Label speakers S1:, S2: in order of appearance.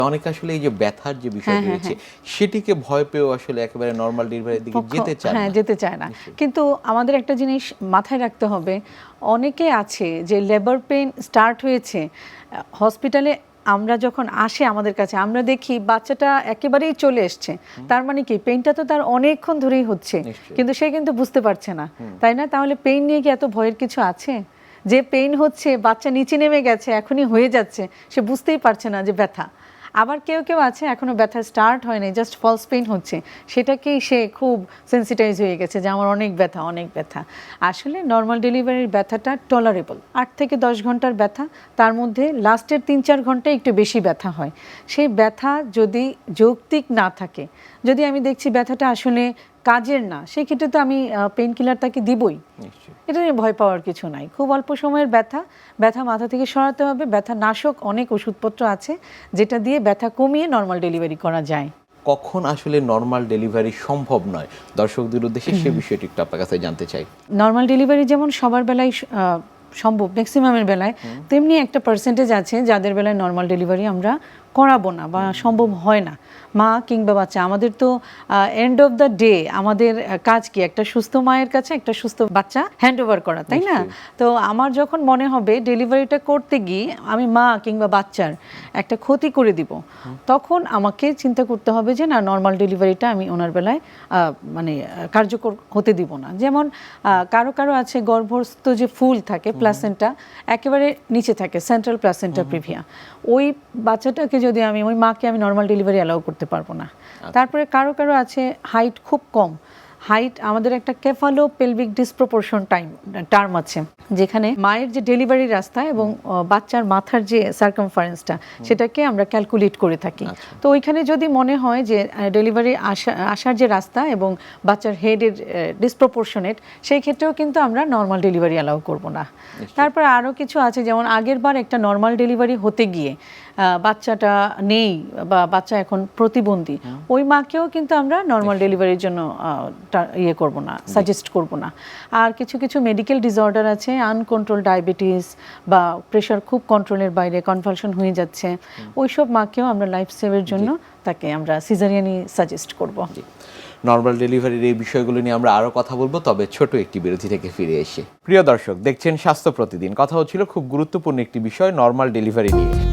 S1: অনেকে আসলে এই যে ব্যথার যে বিষয় রয়েছে সেটিকে ভয় পেয়েও আসলে একেবারে নরমাল ডেলিভারির দিকে যেতে চায় না।
S2: যেতে চায় না। কিন্তু আমাদের একটা জিনিস মাথায় রাখতে হবে, অনেকে আছে যে লেবার পেইন স্টার্ট হয়েছে হসপিটালে, আমরা যখন আসে আমাদের কাছে আমরা দেখি বাচ্চাটা একেবারেই চলে এসছে, তার মানে কি পেইনটা তো তার অনেকক্ষণ ধরেই হচ্ছে, কিন্তু সে কিন্তু বুঝতে পারছে না, তাই না? তাহলে পেইন নিয়ে কি এত ভয়ের কিছু আছে? যে পেইন হচ্ছে, বাচ্চা নিচে নেমে গেছে, এখনই হয়ে যাচ্ছে, সে বুঝতেই পারছে না যে ব্যথা। আবার কেউ কেউ আছে এখনো ব্যথা স্টার্ট হয়নি, জাস্ট ফলস পেইন হচ্ছে, সেটাকেই সে খুব সেন্সিটাইজ হয়ে গেছে যে আমার অনেক ব্যথা অনেক ব্যথা। আসলে নর্মাল ডেলিভারির ব্যথাটা টলারেবল, 8 থেকে 10 ঘন্টার ব্যথা, তার মধ্যে লাস্টের 3-4 ঘন্টায় একটু বেশি ব্যথা হয়। সেই ব্যথা যদি যৌক্তিক না থাকে, যদি আমি দেখছি ব্যথাটা আসলে কাজের না, সেই ক্ষেত্রে তো আমি পেইন কিলার তাকে দিবই, এটা নিয়ে ভয় পাওয়ার কিছু নাই। খুব অল্প সময়ের ব্যথা মাথা থেকে সরাতে হবে। ব্যথা নাশক অনেক ওষুধপত্র আছে যেটা দিয়ে ব্যথা কমিয়ে নর্মাল ডেলিভারি করা যায়।
S1: কখন আসলে নর্মাল ডেলিভারি সম্ভব নয়, দর্শকদের উদ্দেশ্যে সে বিষয়টি একটু আপনার কাছে জানতে চাই।
S2: নর্মাল ডেলিভারি যেমন সবার বেলায় সম্ভব, ম্যাক্সিমামের বেলায়, তেমনি একটা পার্সেন্টেজ আছে যাদের বেলায় নর্মাল ডেলিভারি আমরা করাবো না বা সম্ভব হয় না, মা কিংবা বাচ্চা। আমাদের তো এন্ড অফ দ্য ডে আমাদের কাজ কি, একটা সুস্থ মায়ের কাছে একটা সুস্থ বাচ্চা হ্যান্ড ওভার করা, তাই না? তো আমার যখন মনে হবে ডেলিভারিটা করতে গিয়ে আমি মা কিংবা বাচ্চার একটা ক্ষতি করে দিব, তখন আমাকে চিন্তা করতে হবে যে না, নর্মাল ডেলিভারিটা আমি ওনার বেলায় মানে কার্যকর হতে দিব না। যেমন কারো কারো আছে গর্ভস্থ যে ফুল থাকে, প্লাসেন্টা একেবারে নিচে থাকে, সেন্ট্রাল প্লাসেন্টা প্রিভিয়া, ওই বাচ্চাটাকে যদি ওই মাকে আমি নর্মাল ডেলিভারি অ্যালাউ করতে পারবো না। তারপরে কারো কারো আছে হাইট খুব কম, হাইট আমাদের একটা কেফালো পেলভিক ডিসপ্রপোর্শন টার্ম আছে, যেখানে মায়ের যে ডেলিভারি রাস্তা এবং বাচ্চার মাথার যে সার্কামফারেন্সটা সেটাকে আমরা ক্যালকুলেট করে থাকি। তো ওইখানে যদি মনে হয় যে ডেলিভারি আসার যে রাস্তা এবং বাচ্চার হেডের ডিসপ্রপোর্শনেট, সেই ক্ষেত্রেও কিন্তু আমরা নর্মাল ডেলিভারি অ্যালাউ করব না। তারপর আরও কিছু আছে, যেমন আগের বার একটা নর্মাল ডেলিভারি হতে গিয়ে বাচ্চাটা নেই বা বাচ্চা এখন প্রতিবন্ধী, ওই মাকেও কিন্তু আমরা নর্মাল ডেলিভারির জন্য ইয়ে করব না, সাজেস্ট করব না। আর কিছু কিছু মেডিকেল ডিসঅর্ডার আছে, আনকন্ট্রোল ডায়াবেটিস বা প্রেশার খুব কন্ট্রোলের বাইরে, কনভালশন হয়ে যাচ্ছে, ওইসব মাকেও আমরা লাইফ সেভের জন্য তাকে আমরা সিজারিয়ানই সাজেস্ট করব।
S1: নর্মাল ডেলিভারির এই বিষয়গুলো নিয়ে আমরা আরও কথা বলবো, তবে ছোট একটি বিরতি থেকে ফিরে এসে। প্রিয় দর্শক, দেখছেন স্বাস্থ্য প্রতিদিন। কথা হচ্ছিল খুব গুরুত্বপূর্ণ একটি বিষয়, নর্মাল ডেলিভারি নিয়ে।